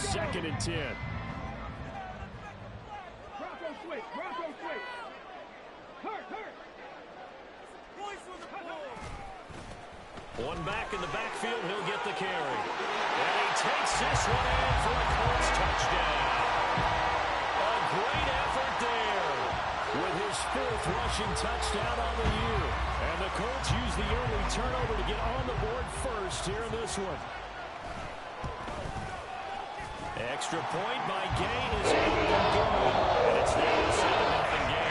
2nd and 10. One back in the backfield, he'll get the carry. And he takes this one in for a Colts touchdown. A great effort there with his 4th rushing touchdown on the year. And the Colts use the early turnover to get on the board first here in this one. Extra point by Gain is up and good. And it's now a 7-0 game.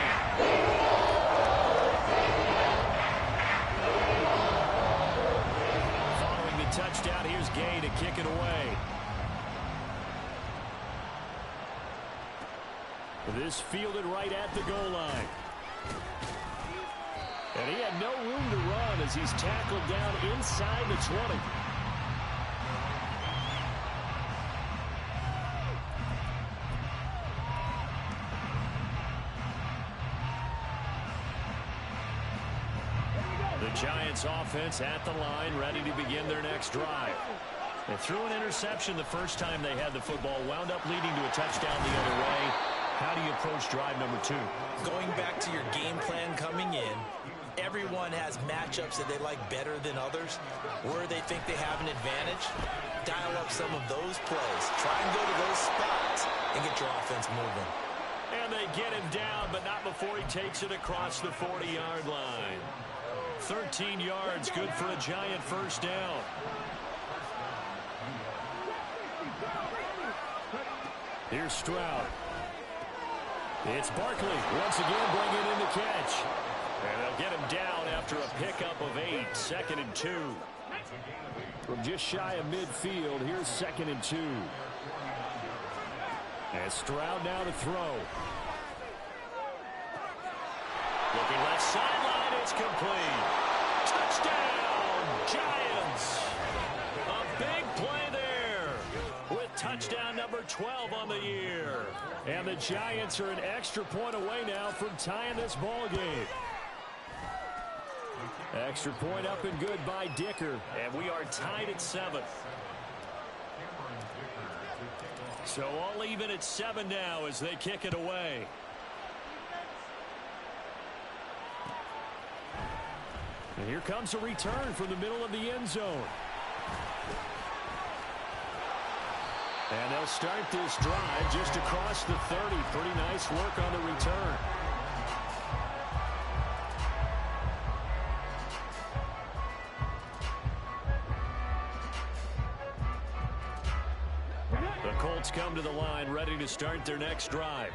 Touchdown, here's Gay to kick it away. This fielded right at the goal line. And he had no room to run as he's tackled down inside the 20. Giants offense at the line, ready to begin their next drive. They threw an interception the first time they had the football, wound up leading to a touchdown the other way. How do you approach drive number 2? Going back to your game plan coming in, everyone has matchups that they like better than others. Where they think they have an advantage, dial up some of those plays. Try and go to those spots and get your offense moving. And they get him down, but not before he takes it across the 40-yard line. 13 yards, good for a Giant first down. Here's Stroud. It's Barkley once again bringing in the catch. And they'll get him down after a pickup of 8, 2nd and 2. From just shy of midfield, here's 2nd and 2. And Stroud now to throw. Looking left sideline, it's complete. Touchdown, Giants. A big play there with touchdown number 12 on the year. And the Giants are an extra point away now from tying this ball game. Extra point up and good by Dicker. And we are tied at 7. So all even at 7 now as they kick it away. And here comes a return from the middle of the end zone. And they'll start this drive just across the 30. Pretty nice work on the return. The Colts come to the line, ready to start their next drive.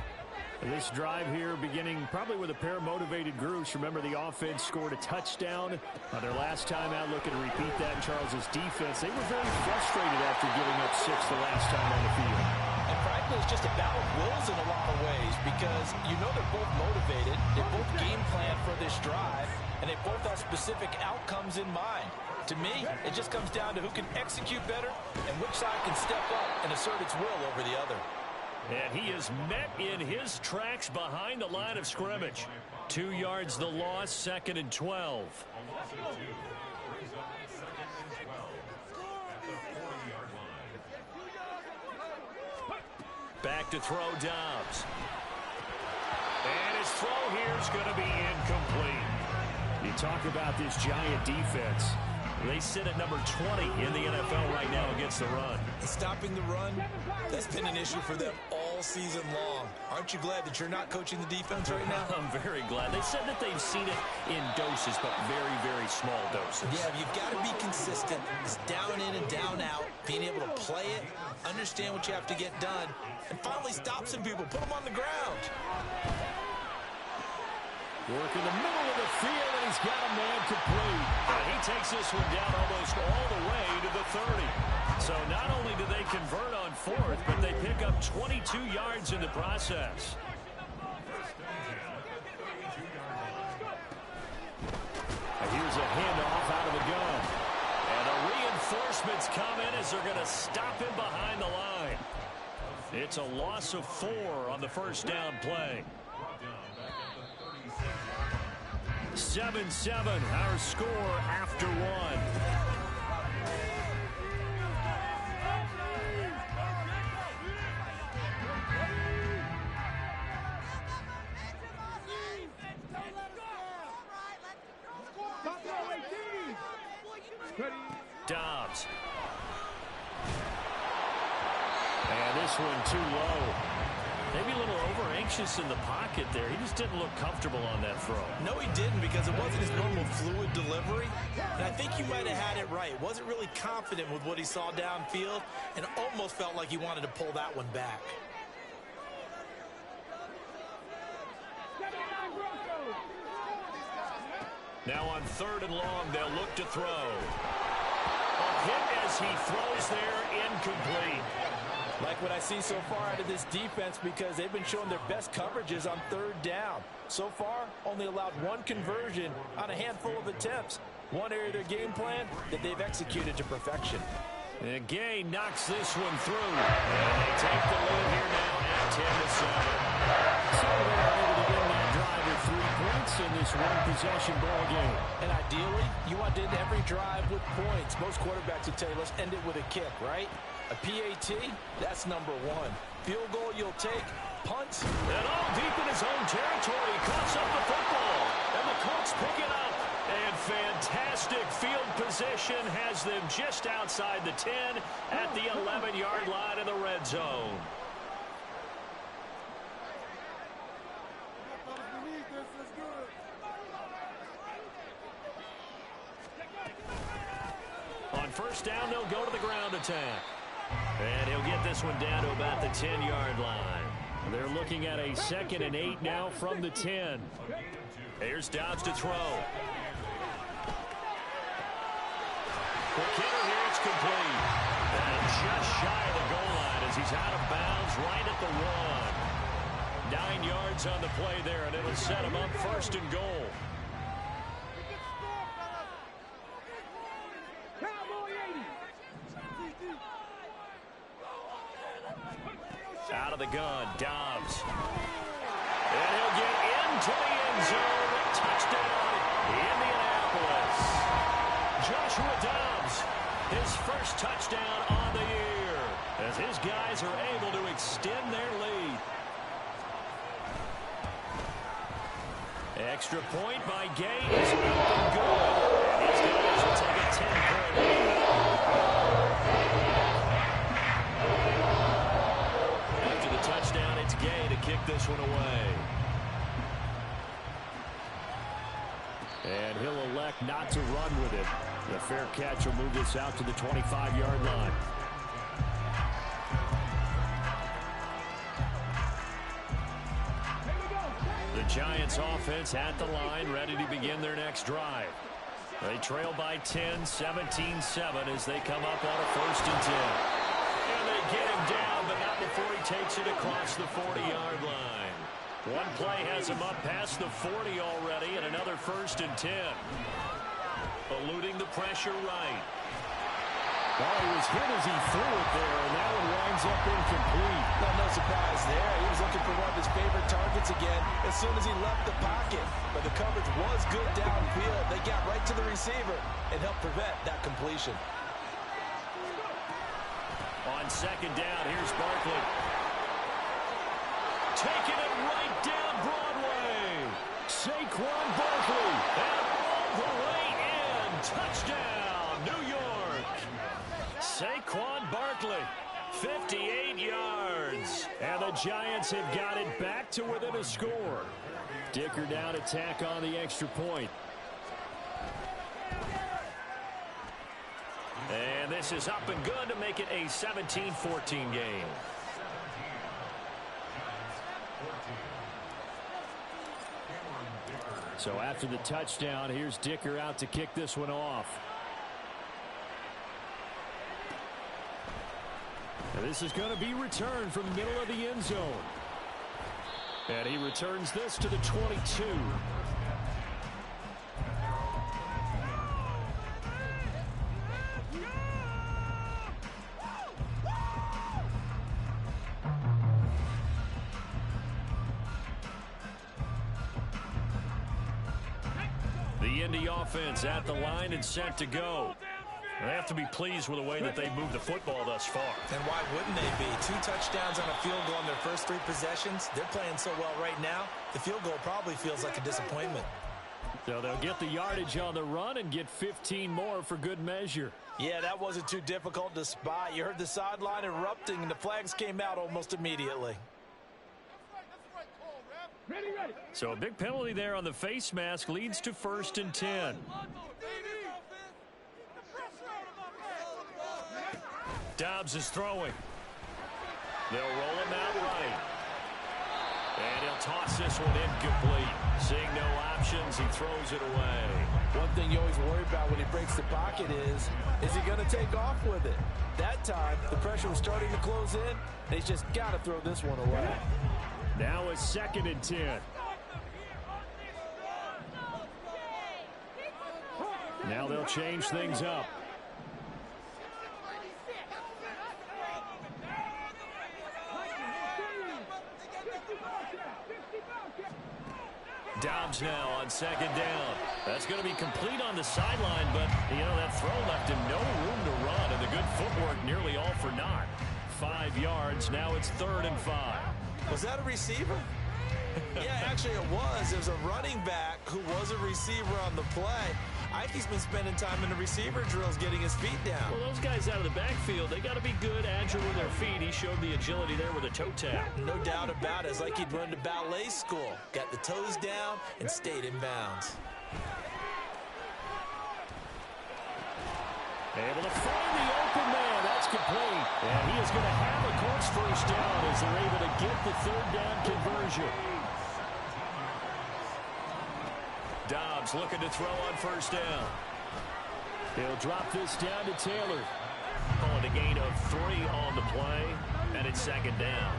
This drive here beginning probably with a pair of motivated groups. Remember, the offense scored a touchdown their last time out, looking to repeat that in Charles's defense. They were very frustrated after giving up 6 the last time on the field. And frankly, it's just a battle of wills in a lot of ways because you know they're both motivated. They both game plan for this drive, and they both have specific outcomes in mind. To me, it just comes down to who can execute better and which side can step up and assert its will over the other. And he is met in his tracks behind the line of scrimmage. 2 yards the loss, 2nd and 12. Back to throw Dobbs. And his throw here is going to be incomplete. You talk about this Giant defense. They sit at number 20 in the NFL right now against the run. Stopping the run, that's been an issue for them all season long. Aren't you glad that you're not coaching the defense right now? I'm very glad. They said that they've seen it in doses, but very, very small doses. Yeah, you've got to be consistent. It's down in and down out, being able to play it, understand what you have to get done, and finally stop some people, put them on the ground. Work in the middle of the field, and he's got a man complete. And he takes this one down almost all the way to the 30. So not only do they convert on 4th, but they pick up 22 yards in the process. And here's a handoff out of the gun. And the reinforcements come in as they're going to stop him behind the line. It's a loss of 4 on the first down play. 7-7, our score after 1. Dobbs. And this one too low. Maybe a little over-anxious in the pocket there. He just didn't look comfortable on that throw. No, he didn't, because it wasn't his normal fluid delivery. And I think he might have had it right. Wasn't really confident with what he saw downfield and almost felt like he wanted to pull that one back. Now on 3rd and long, they'll look to throw. A hit as he throws there, incomplete. Like what I see so far out of this defense, because they've been showing their best coverages on 3rd down. So far, only allowed 1 conversion on a handful of attempts. One area of their game plan that they've executed to perfection. And Gay knocks this one through. And they take the lead here now at 10-7. So they're able to win that drive with 3 points in this one-possession ball game. And ideally, you want to end every drive with points. Most quarterbacks would tell you, let's end it with a kick, right? A PAT, that's number 1. Field goal you'll take, punt. And all deep in his own territory, cuts up the football. And the Colts pick it up. And fantastic field position has them just outside the 10 at the 11-yard line in the red zone. On 1st down, they'll go to the ground attack. And he'll get this one down to about the 10-yard line. They're looking at a 2nd and 8 now from the 10. Here's Dobbs to throw. Quick hitter here, it's complete. And just shy of the goal line as he's out of bounds right at the 1. 9 yards on the play there, and it'll set him up 1st and goal. Out of the gun, Dobbs. And he'll get into the end zone. Touchdown, Indianapolis. Joshua Dobbs, his 1st touchdown on the year, as his guys are able to extend their lead. Extra point by Gay is up and good. And these guys will take a 10-point lead. After the touchdown, it's Gay to kick this one away. And he'll elect not to run with it. The fair catch will move this out to the 25-yard line. The Giants offense at the line, ready to begin their next drive. They trail by 10, 17-7 as they come up on a 1st and 10. And they get him down, but not before he takes it across the 40-yard line. One play has him up past the 40 already, and another 1st and 10. Eluding the pressure right. Well, he was hit as he threw it there, and that one winds up incomplete. Well, no surprise there. He was looking for one of his favorite targets again as soon as he left the pocket. But the coverage was good downfield. They got right to the receiver and helped prevent that completion. On 2nd down, here's Barkley. Taking it right down Broadway. Saquon Barkley. And all the way in. Touchdown, New York. Saquon Barkley, 58 yards. And the Giants have got it back to within a score. Dicker down to tack on the extra point. And this is up and good to make it a 17-14 game. So after the touchdown, here's Dicker out to kick this one off. And this is going to be returned from the middle of the end zone. And he returns this to the 22. The Indy offense at the line and set to go. They have to be pleased with the way that they moved the football thus far. And why wouldn't they be? 2 touchdowns on a field goal on their first 3 possessions. They're playing so well right now, the field goal probably feels like a disappointment. So they'll get the yardage on the run and get 15 more for good measure. Yeah, that wasn't too difficult to spot. You heard the sideline erupting, and the flags came out almost immediately. So a big penalty there on the face mask leads to 1st and 10. Dobbs is throwing. They'll roll him out right. And he'll toss this one incomplete. Seeing no options, he throws it away. One thing you always worry about when he breaks the pocket is he going to take off with it? That time, the pressure was starting to close in, and he's just got to throw this one away. Now it's 2nd and 10. Now they'll change things up. Dobbs now on 2nd down. That's going to be complete on the sideline, but, that throw left him no room to run, and the good footwork nearly all for naught. 5 yards. Now it's 3rd and 5. Was that a receiver? Yeah, actually it was. It was a running back who was a receiver on the play. I think he's been spending time in the receiver drills getting his feet down. Well, those guys out of the backfield, they got to be good, agile with their feet. He showed the agility there with a toe tap. No doubt about it. It's like he'd run to ballet school. Got the toes down and stayed in bounds. Able to find the open man. That's complete. And he is going to have a Colts 1st down as they're able to get the 3rd down conversion. Dobbs looking to throw on 1st down. He'll drop this down to Taylor. Calling a gain of 3 on the play, and it's 2nd down.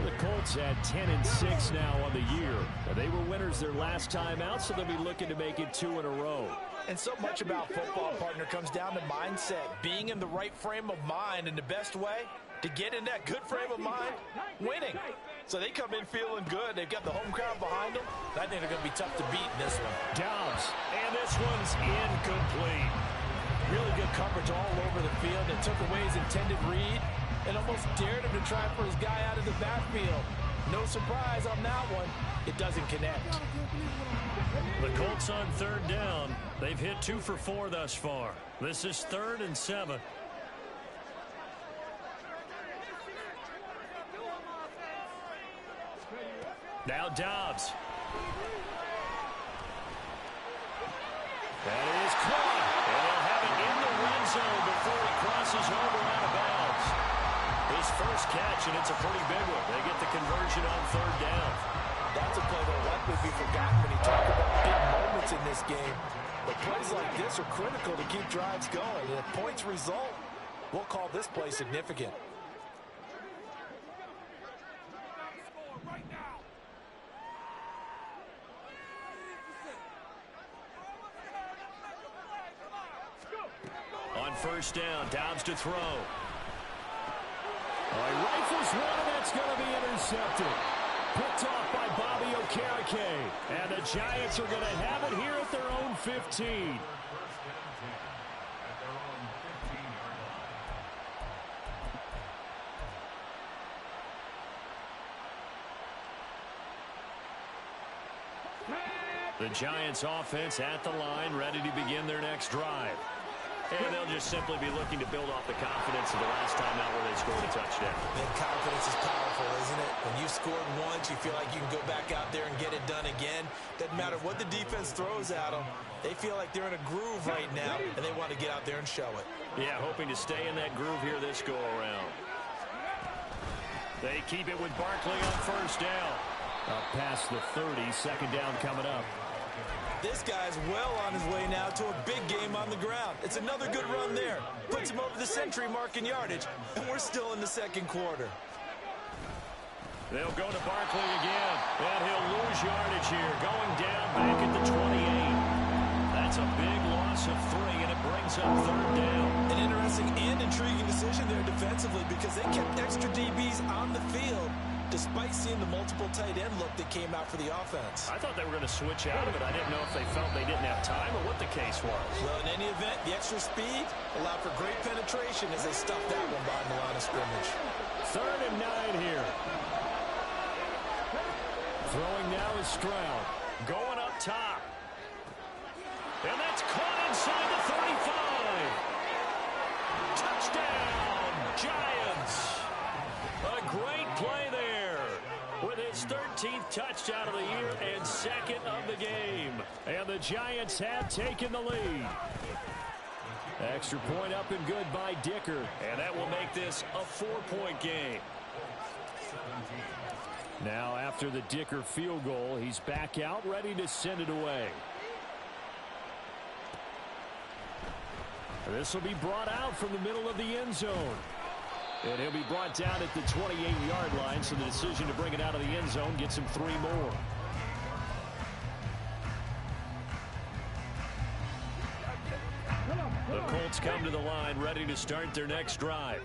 The Colts had 10-6 now on the year. They were winners their last time out, so they'll be looking to make it 2 in a row. And so much about football, partner, comes down to mindset. Being in the right frame of mind, and the best way to get in that good frame of mind, winning. So they come in feeling good. They've got the home crowd behind them. I think they're going to be tough to beat in this one. Dobbs, and this one's incomplete. Really good coverage all over the field. It took away his intended read and almost dared him to try for his guy out of the backfield. No surprise on that one. It doesn't connect. The Colts on 3rd down. They've hit 2 for 4 thus far. This is 3rd and 7. Now Dobbs. That is caught. And he'll have it in the red zone before he crosses over out of bounds. His first catch, and it's a pretty big one. They get the conversion on 3rd down. That's a play that will likely be forgotten when you talk about big moments in this game. But plays like this are critical to keep drives going. And if points result, we'll call this play significant. On 1st down, Dobbs to throw. He rifles one, and that's going to be intercepted. Picked off by Bobby Okereke. And the Giants are going to have it here at their own 15. The Giants offense at the line, ready to begin their next drive. And they'll just simply be looking to build off the confidence of the last time out where they scored a touchdown. Man, confidence is powerful, isn't it? When you scored once, you feel like you can go back out there and get it done again. Doesn't matter what the defense throws at them. They feel like they're in a groove right now, and they want to get out there and show it. Yeah, hoping to stay in that groove here this go-around. They keep it with Barkley on 1st down. Up past the 30, 2nd down coming up. This guy's well on his way now to a big game on the ground. It's another good run there. Puts him over the century mark in yardage, and we're still in the 2nd quarter. They'll go to Barkley again, and he'll lose yardage here, going down back at the 28. That's a big loss of 3, and it brings up 3rd down. An interesting and intriguing decision there defensively because they kept extra DBs on the field despite seeing the multiple tight end look that came out for the offense. I thought they were going to switch out of it. I didn't know if they felt they didn't have time or what the case was. Well, in any event, the extra speed allowed for great penetration as they stuffed that one behind the line of scrimmage. 3rd and 9 here. Throwing now is Stroud. Going up top. 13th touchdown of the year and second of the game. And the Giants have taken the lead. Extra point up and good by Dicker. And that will make this a 4-point game. Now after the Dicker field goal, he's back out ready to send it away. This will be brought out from the middle of the end zone. And he'll be brought down at the 28-yard line, so the decision to bring it out of the end zone gets him 3 more. The Colts come to the line ready to start their next drive.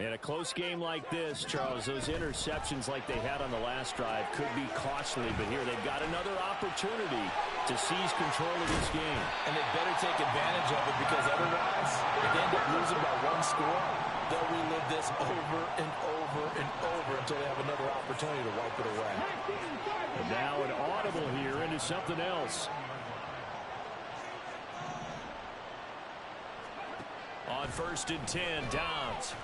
In a close game like this, Charles, those interceptions like they had on the last drive could be costly, but here they've got another opportunity to seize control of this game. And they better take advantage of it, because otherwise, if they end up losing by 1 score, they'll relive this over and over and over until they have another opportunity to wipe it away. And now an audible here into something else. On 1st and 10, Downs.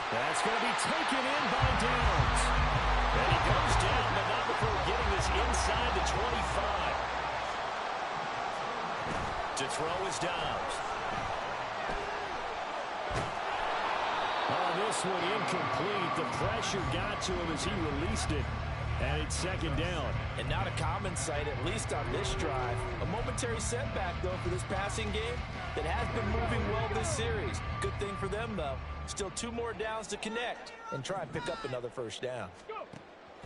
That's going to be taken in by Downs. And he goes down, but not before getting this inside the 25. To throw is Downs. On this one, incomplete. The pressure got to him as he released it. And it's 2nd down. And not a common sight, at least on this drive. A momentary setback, though, for this passing game that has been moving well this series. Good thing for them, though. Still 2 more downs to connect and try and pick up another 1st down.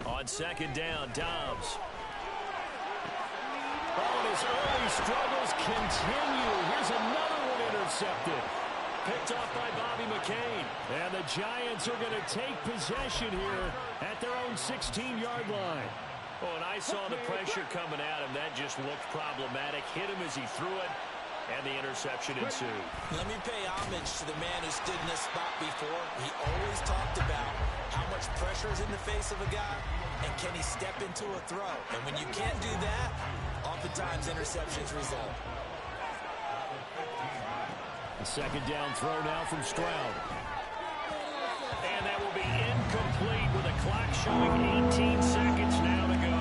On 2nd down, Dobbs. Oh, his early struggles continue. Here's another one intercepted. Picked off by Bobby McCain. And the Giants are going to take possession here at their own 16-yard line. Oh, and I saw the pressure coming at him. That just looked problematic. Hit him as he threw it, and the interception ensued. Let me pay homage to the man who stood in this spot before. He always talked about how much pressure is in the face of a guy, and can he step into a throw. And when you can't do that, oftentimes interceptions result. The 2nd down throw now from Stroud. And that will be incomplete with a clock showing 18 seconds now to go.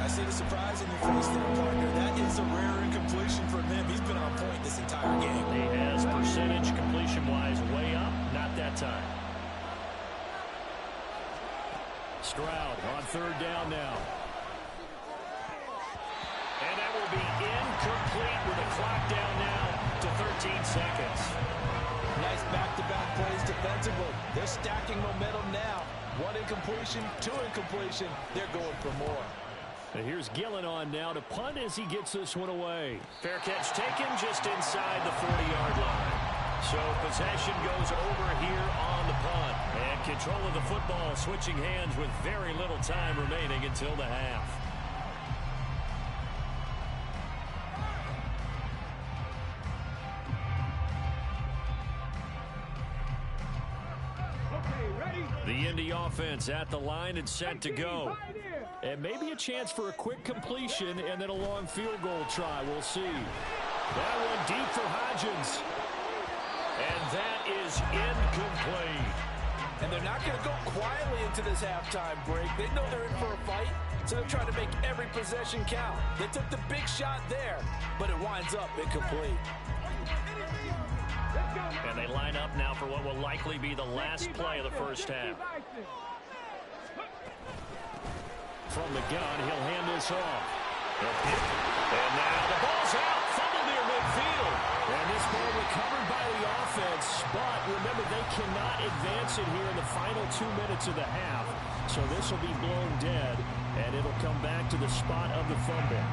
I see the surprise in your face there, partner. That is a rare incompletion from him. He's been on point this entire game. He has percentage completion-wise way up. Not that time. Stroud on 3rd down now. And that will be incomplete with a clock down now to 13 seconds. Nice back-to-back plays defensively. They're stacking momentum now. 1 incompletion, 2 incompletion. They're going for more. And here's Gillen on now to punt as he gets this one away. Fair catch taken just inside the 40-yard line. So possession goes over here on the punt. And control of the football switching hands with very little time remaining until the half. The Indy offense at the line and set to go. And maybe a chance for a quick completion and then a long field goal try. We'll see. That one deep for Hodgins. And that is incomplete. And they're not going to go quietly into this halftime break. They know they're in for a fight, so they're trying to make every possession count. They took the big shot there, but it winds up incomplete. And they line up now for what will likely be the last play of the first half. From the gun, he'll hand this off. And now the ball's out. Fumble near midfield. And this ball recovered by the offense. But remember, they cannot advance it here in the final 2 minutes of the half. So this will be blown dead, and it'll come back to the spot of the fumble.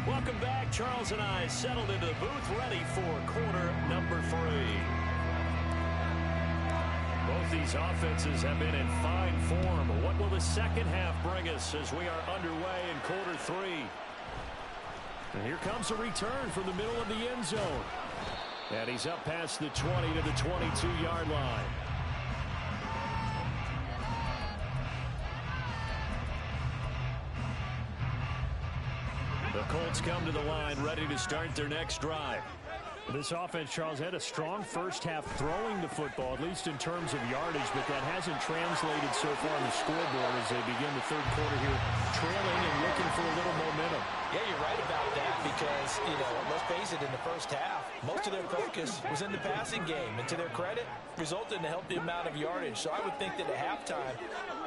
Welcome back. Charles and I settled into the booth ready for quarter number 3. Both these offenses have been in fine form. What will the second half bring us as we are underway in quarter 3? And here comes a return from the middle of the end zone. And he's up past the 20 to the 22-yard line. The Colts come to the line ready to start their next drive. This offense, Charles, had a strong first half throwing the football, at least in terms of yardage, but that hasn't translated so far on the scoreboard as they begin the third quarter here, trailing and looking for a little momentum. Yeah, you're right about that because, let's face it, in the first half, most of their focus was in the passing game. And to their credit, resulted in a healthy amount of yardage. So I would think that at halftime,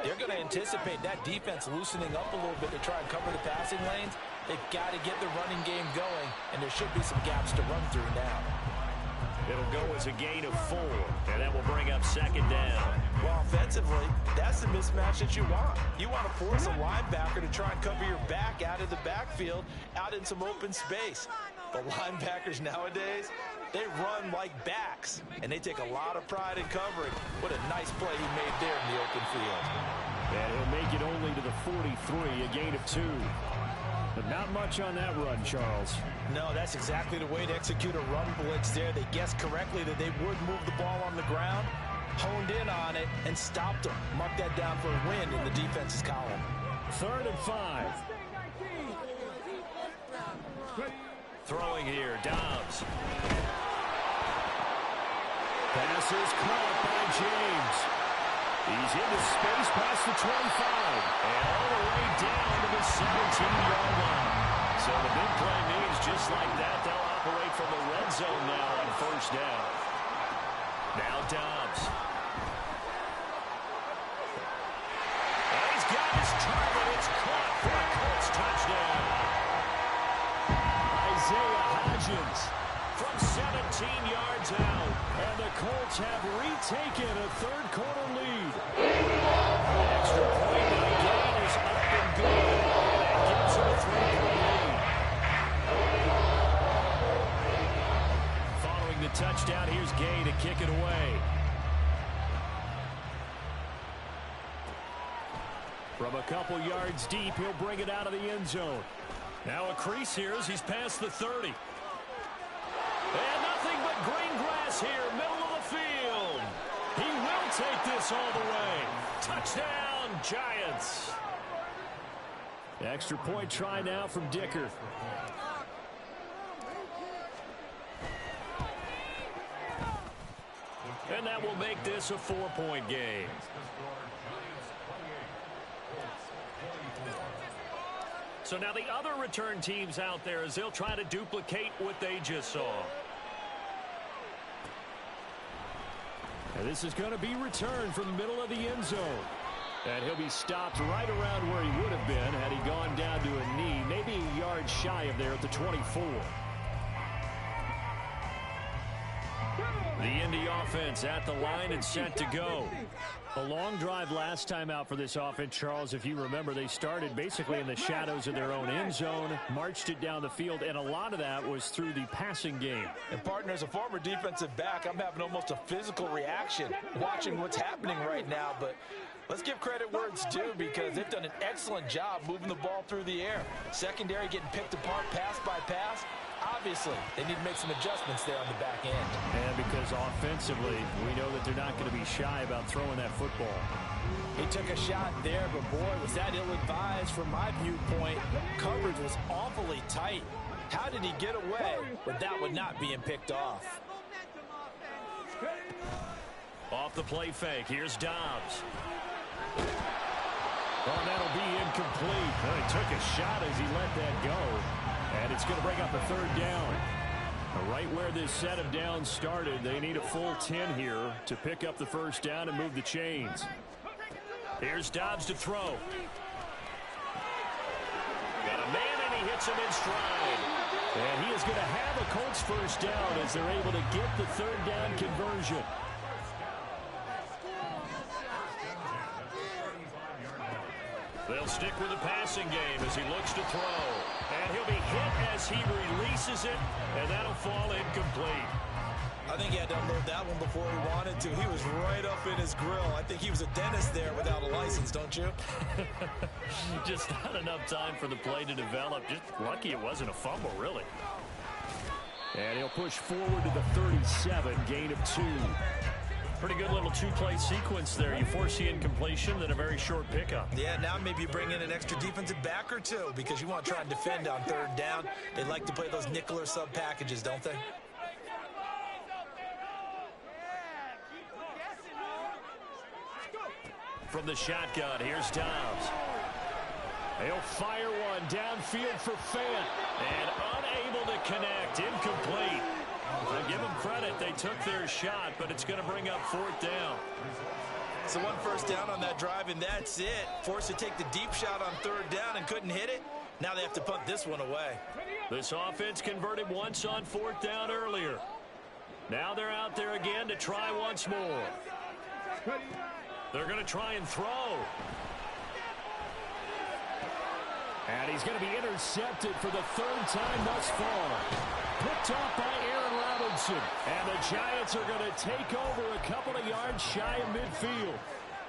they're going to anticipate that defense loosening up a little bit to try and cover the passing lanes. They've got to get the running game going, and there should be some gaps to run through now. It'll go as a gain of 4, and that will bring up second down. Well, offensively, that's the mismatch that you want. You want to force a linebacker to try and cover your back out of the backfield, out in some open space. The linebackers nowadays, they run like backs, and they take a lot of pride in covering. What a nice play he made there in the open field. And he'll make it only to the 43, a gain of 2. But not much on that run, Charles. No, that's exactly the way to execute a run blitz there. They guessed correctly that they would move the ball on the ground, honed in on it, and stopped them. Mark that down for a win in the defense's column. 3rd and 5. Throwing here, Dobbs. Pass is caught by James. He's into space past the 25. And all the way down to the 17-yard line. So the big play means just like that, they'll operate from the red zone now on first down. Now Dobbs. And he's got his target. It's caught for a Colts touchdown. Isaiah Hodgins from 17 yards out. And the Colts have retaken a third-quarter lead. Extra point by Gain is up and good. That gives them a 3-point lead. Following the touchdown, here's Gay to kick it away. From a couple yards deep, he'll bring it out of the end zone. Now a crease here as he's past the 30. And nothing but green grass here, middle of the field. He will take this all the way. Touchdown, Giants. Extra point try now from Dicker. And that will make this a 4-point game. So now the other return teams out there as they'll try to duplicate what they just saw. And this is going to be returned from the middle of the end zone. And he'll be stopped right around where he would have been had he gone down to a knee, maybe a yard shy of there at the 24. The Indy offense at the line and set to go. A long drive last time out for this offense, Charles. If you remember, they started basically in the shadows of their own end zone, marched it down the field, and a lot of that was through the passing game. And, partner, as a former defensive back, I'm having almost a physical reaction watching what's happening right now. But let's give credit where it's due because they've done an excellent job moving the ball through the air. Secondary getting picked apart pass by pass. Obviously, they need to make some adjustments there on the back end. And because offensively, we know that they're not going to be shy about throwing that football. He took a shot there, but boy, was that ill-advised from my viewpoint. Coverage was awfully tight. How did he get away with that one not being picked off? Off the play fake, here's Dobbs. Oh, that'll be incomplete. He took a shot as he let that go. And it's going to bring up a 3rd down. Right where this set of downs started, they need a full 10 here to pick up the first down and move the chains. Here's Dobbs to throw. Got a man, and he hits him in stride. And he is going to have a Colts first down as they're able to get the 3rd down conversion. They'll stick with the passing game as he looks to throw. And he'll be hit as he releases it, and that'll fall incomplete. I think he had to unload that one before he wanted to. He was right up in his grill. I think he was a dentist there without a license, don't you? Just not enough time for the play to develop. Just lucky it wasn't a fumble, really. And he'll push forward to the 37, gain of 2. Pretty good little 2-play sequence there. You force the incompletion, then a very short pickup. Yeah, now maybe you bring in an extra defensive back or two because you want to try and defend on 3rd down. They like to play those nickel or sub packages, don't they? From the shotgun, here's Dobbs. He'll fire one downfield for Fant. And unable to connect. Incomplete. I'll give them credit. They took their shot, but it's going to bring up 4th down. So 1 first down on that drive, and that's it. Forced to take the deep shot on 3rd down and couldn't hit it. Now they have to punt this one away. This offense converted once on 4th down earlier. Now they're out there again to try once more. They're going to try and throw. And he's going to be intercepted for the 3rd time thus far. Picked off by Aaron Robinson. And the Giants are going to take over a couple of yards shy of midfield.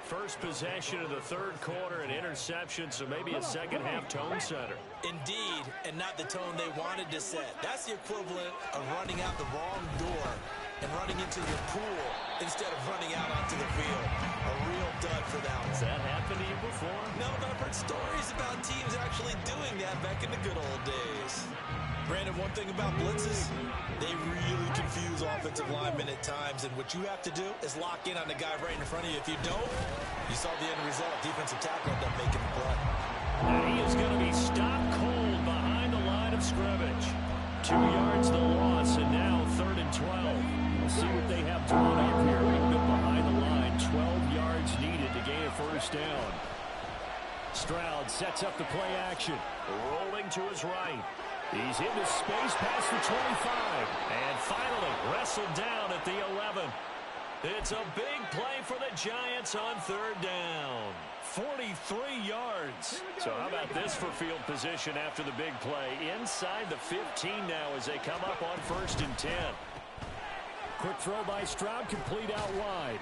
First possession of the 3rd quarter, an interception, so maybe a second-half tone setter. Indeed, and not the tone they wanted to set. That's the equivalent of running out the wrong door and running into your pool instead of running out onto the field. A real dud for that one. Has that happened to you before? No, but I've heard stories about teams actually doing that back in the good old days. Brandon, one thing about blitzes, they really confuse offensive linemen at times, and what you have to do is lock in on the guy right in front of you. If you don't, you saw the end result. Defensive tackle ended up making the play. And he is going to be stopped cold behind the line of scrimmage. 2 yards the loss, and now 3rd and 12. We'll see what they have drawn up here. A bit behind the line, 12 yards needed to gain a 1st down. Stroud sets up the play action. Rolling to his right. He's into space past the 25. And finally wrestled down at the 11. It's a big play for the Giants on 3rd down. 43 yards. So how about this for field position after the big play? Inside the 15 now as they come up on 1st and 10. Quick throw by Stroud, complete out wide.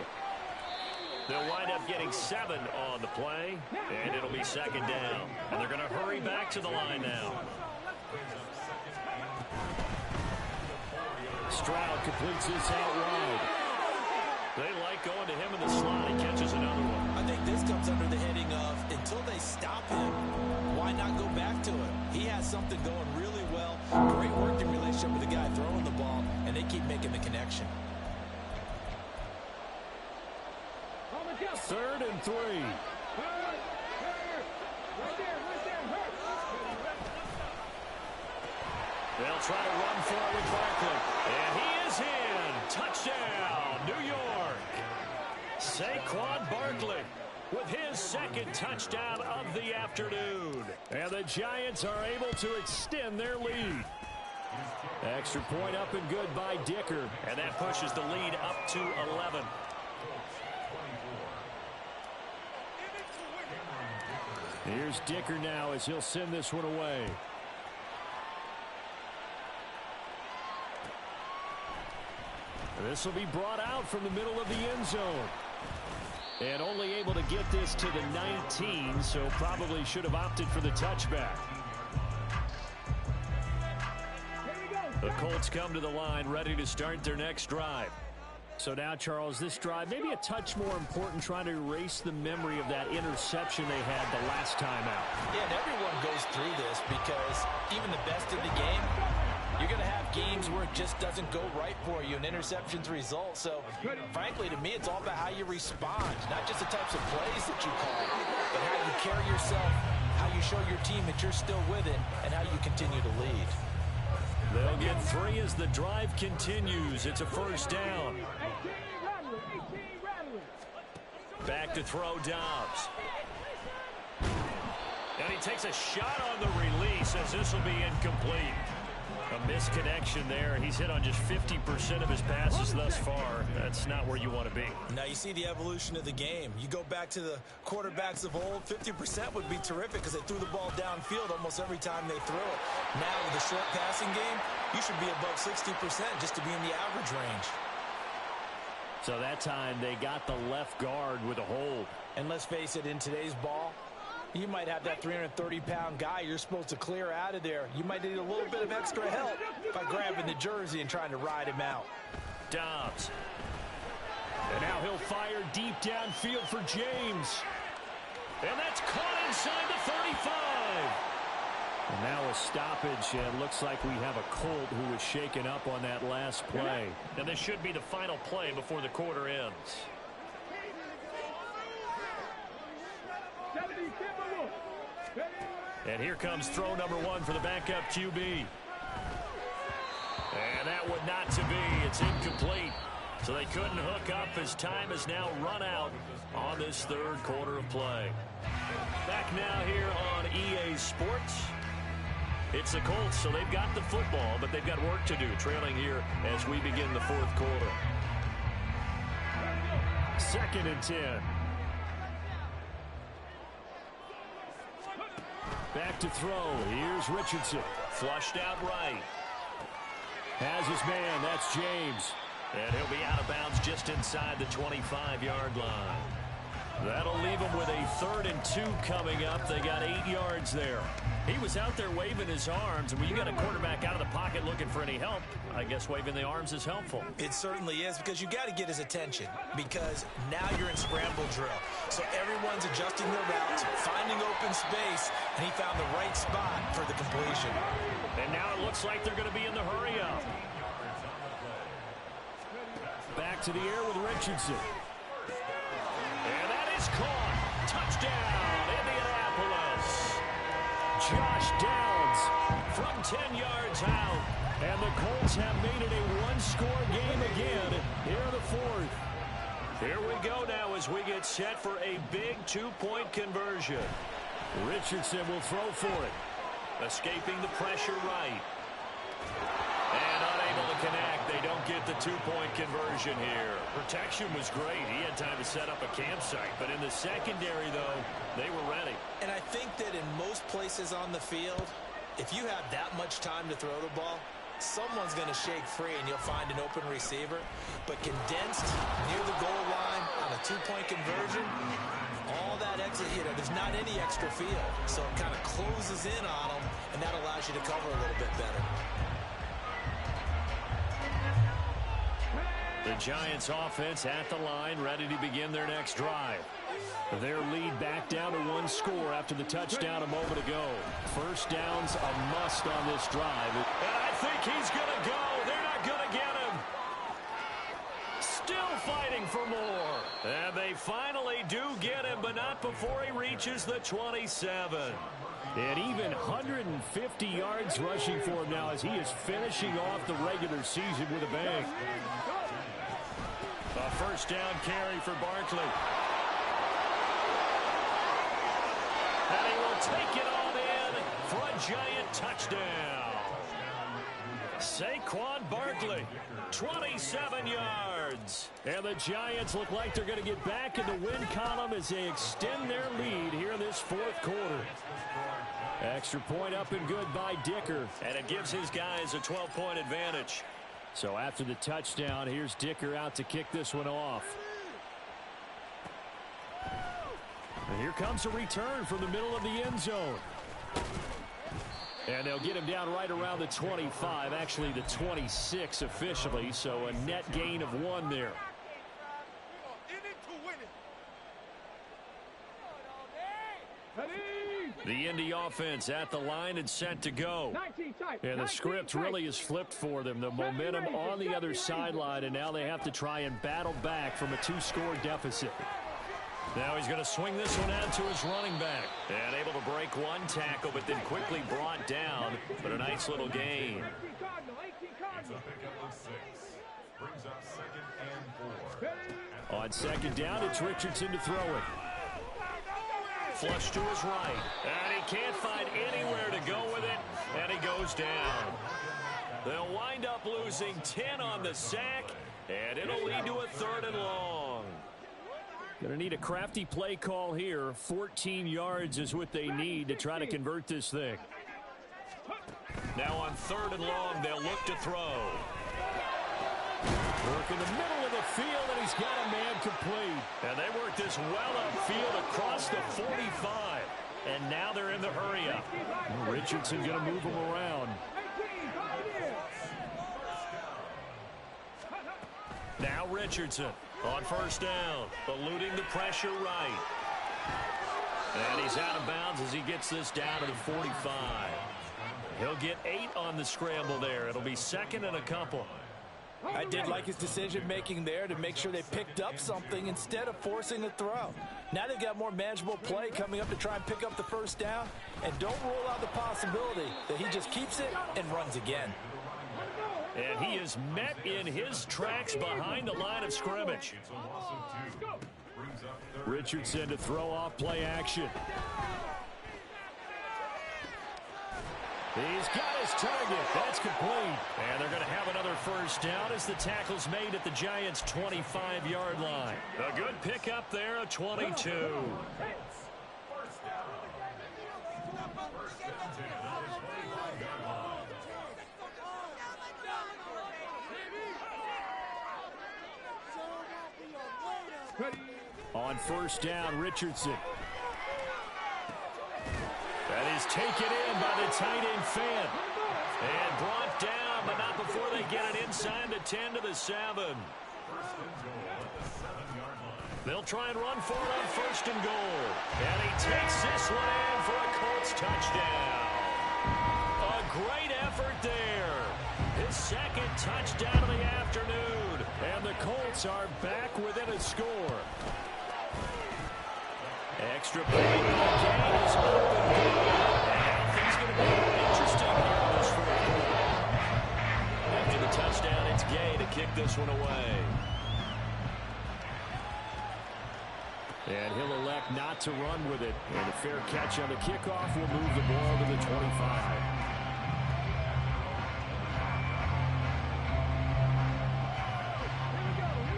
They'll wind up getting 7 on the play, and it'll be 2nd down. And they're going to hurry back to the line now. Stroud completes this out wide. They like going to him in the slot. He catches another one. I think this comes under the heading of, until they stop him, why not go back to it? He has something going really well. Great working relationship with the guy throwing the ball, and they keep making the connection. 3rd and 3. They'll try to run for it with Barkley. And he is in. Touchdown, New York. Saquon Barkley with his 2nd touchdown of the afternoon. And the Giants are able to extend their lead. Extra point up and good by Dicker. And that pushes the lead up to 11. Here's Dicker now as he'll send this one away. This will be brought out from the middle of the end zone. And only able to get this to the 19, so probably should have opted for the touchback. The Colts come to the line ready to start their next drive. So now, Charles, this drive maybe a touch more important, trying to erase the memory of that interception they had the last time out. Yeah, and everyone goes through this because even the best in the game, you're going to have games where it just doesn't go right for you, and interceptions result. So, frankly, to me, it's all about how you respond, not just the types of plays that you call, but how you carry yourself, how you show your team that you're still with it, and how you continue to lead. They'll get 3 as the drive continues. It's a 1st down. Back to throw Dobbs. And he takes a shot on the release as this will be incomplete. A misconnection there. He's hit on just 50% of his passes thus far. That's not where you want to be. Now you see the evolution of the game. You go back to the quarterbacks of old, 50% would be terrific because they threw the ball downfield almost every time they threw it. Now with the short passing game, you should be above 60% just to be in the average range. So that time they got the left guard with a hold. And let's face it, in today's ball, you might have that 330-pound guy you're supposed to clear out of there. You might need a little bit of extra help by grabbing the jersey and trying to ride him out. Dobbs. And now he'll fire deep downfield for James. And that's caught inside the 35. And now a stoppage, and it looks like we have a Colt who was shaken up on that last play. And this should be the final play before the quarter ends. And here comes throw number 1 for the backup QB. And that would not to be. It's incomplete. So they couldn't hook up as time has now run out on this third quarter of play. Back now here on EA Sports. It's the Colts, so they've got the football, but they've got work to do, trailing here as we begin the fourth quarter. 2nd and 10. Back to throw. Here's Richardson. Flushed out right. Has his man. That's James. And he'll be out of bounds just inside the 25-yard line. That'll leave him with a 3rd and 2 coming up. They got 8 yards there. He was out there waving his arms, and when you got a quarterback out of the pocket looking for any help, I guess waving the arms is helpful. It certainly is, because you got to get his attention, because now you're in scramble drill. So everyone's adjusting their routes, finding open space, and he found the right spot for the completion. And now it looks like they're going to be in the hurry-up. Back to the air with Richardson. And that is caught. Touchdown, Indianapolis. Josh Downs from 10 yards out. And the Colts have made it a one-score game again here in the fourth. Here we go now as we get set for a big 2-point conversion. Richardson will throw for it. Escaping the pressure right. And unable to connect. They don't get the 2-point conversion here. Protection was great. He had time to set up a campsite. But in the secondary, though, they were ready. And I think that in most places on the field, if you have that much time to throw the ball, someone's going to shake free and you'll find an open receiver. But condensed near the goal line on a 2-point conversion, all that exit, there's not any extra field. So it kind of closes in on them, and that allows you to cover a little bit better. The Giants offense at the line, ready to begin their next drive. Their lead back down to 1 score after the touchdown a moment ago. First down's a must on this drive. And I think he's going to go. They're not going to get him. Still fighting for more. And they finally do get him, but not before he reaches the 27. And even 150 yards rushing for him now as he is finishing off the regular season with a bang. A first down carry for Barkley. And he will take it on in for a Giant touchdown. Saquon Barkley, 27 yards. And the Giants look like they're going to get back in the win column as they extend their lead here in this fourth quarter. Extra point up and good by Dicker. And it gives his guys a 12-point advantage. So after the touchdown, here's Dicker out to kick this one off. And here comes a return from the middle of the end zone. And they'll get him down right around the 25, actually the 26 officially, so a net gain of 1 there. The Indy offense at the line and set to go. And the script really is flipped for them. The momentum on the other sideline, and now they have to try and battle back from a 2-score deficit. Now he's going to swing this one out to his running back. And able to break 1 tackle, but then quickly brought down. But a nice little gain. On 2nd down, it's Richardson to throw it. Flush to his right. And he can't find anywhere to go with it. And he goes down. They'll wind up losing 10 on the sack. And it'll lead to a 3rd and long. Going to need a crafty play call here. 14 yards is what they need to try to convert this thing. Now on 3rd and long, they'll look to throw. Work in the middle of the field, and he's got a man complete. And they work this well upfield across the 45. And now they're in the hurry-up. Richardson going to move him around. Now Richardson on 1st down, eluding the pressure right. And he's out of bounds as he gets this down to the 45. He'll get 8 on the scramble there. It'll be 2nd and a couple. I did like his decision-making there to make sure they picked up something instead of forcing the throw. Now they've got more manageable play coming up to try and pick up the first down. And don't rule out the possibility that he just keeps it and runs again. And he is met in his tracks behind the line of scrimmage. Richardson to throw off play action. He's got his target. That's complete. And they're going to have another first down as the tackle's made at the Giants' 25-yard line. A good pickup there, a 22. On first down, Richardson. That is taken in by the tight end Fan. And brought down, but not before they get it inside the 10 to the 7. They'll try and run for it on first and goal. And he takes this one in for a Colts touchdown. A great effort there. His second touchdown of the afternoon. And the Colts are back within a score. Extra point gain is open. And things going to be interesting here in this fourth quarter. After the touchdown, it's Gay to kick this one away. And he'll elect not to run with it. And a fair catch on the kickoff will move the ball to the 25.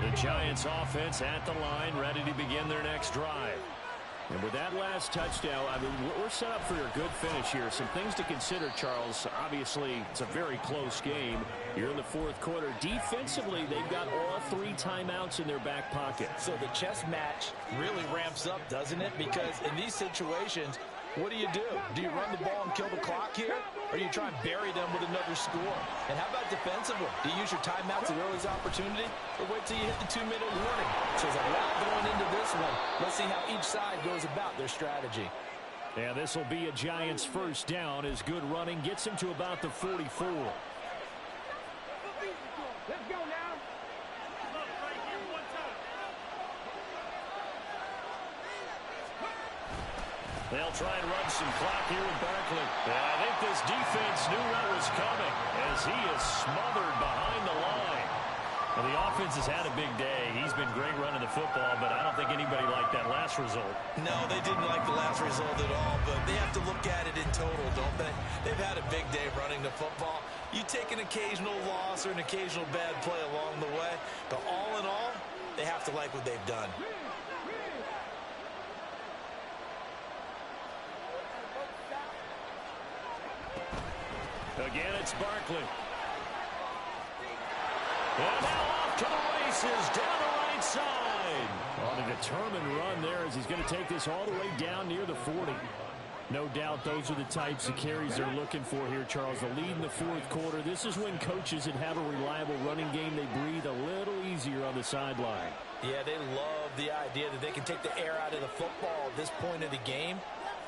The Giants offense at the line, ready to begin their next drive. And with that last touchdown, I mean, we're set up for a good finish here. Some things to consider, Charles. Obviously, it's a very close game. You're in the fourth quarter. Defensively, they've got all 3 timeouts in their back pocket. So the chess match really ramps up, doesn't it? Because in these situations, what do? Do you run the ball and kill the clock here? Or do you try and bury them with another score? And how about defensively? Do you use your timeouts at early's opportunity? Or wait till you hit the 2-minute warning? So there's a lot going into this one. Let's see how each side goes about their strategy. Yeah, this will be a Giants first down as good running gets him to about the 44. Let's go now. They'll try and run some clock here with Barkley. And I think this defense knew what was coming as he is smothered behind the line. And the offense has had a big day. He's been great running the football, but I don't think anybody liked that last result. No, they didn't like the last result at all, but they have to look at it in total, don't they? They've had a big day running the football. You take an occasional loss or an occasional bad play along the way, but all in all, they have to like what they've done. Again, it's Barkley. And now off to the races, down the right side. On a determined run there as he's going to take this all the way down near the 40. No doubt those are the types of carries they're looking for here, Charles. The lead in the fourth quarter. This is when coaches that have a reliable running game, they breathe a little easier on the sideline. Yeah, they love the idea that they can take the air out of the football at this point of the game.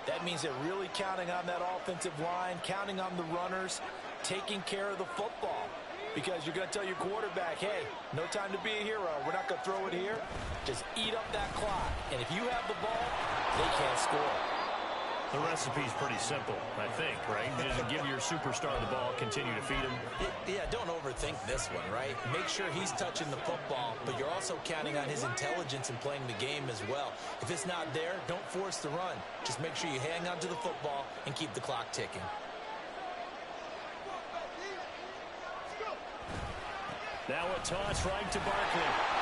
That means they're really counting on that offensive line, counting on the runners, taking care of the football. Because you're going to tell your quarterback, hey, no time to be a hero. We're not going to throw it here. Just eat up that clock. And if you have the ball, they can't score. The recipe's pretty simple, I think, right? Just give your superstar the ball, continue to feed him. Yeah, don't overthink this one, right? Make sure he's touching the football, but you're also counting on his intelligence in playing the game as well. If it's not there, don't force the run. Just make sure you hang on to the football and keep the clock ticking. Now a toss right to Barkley.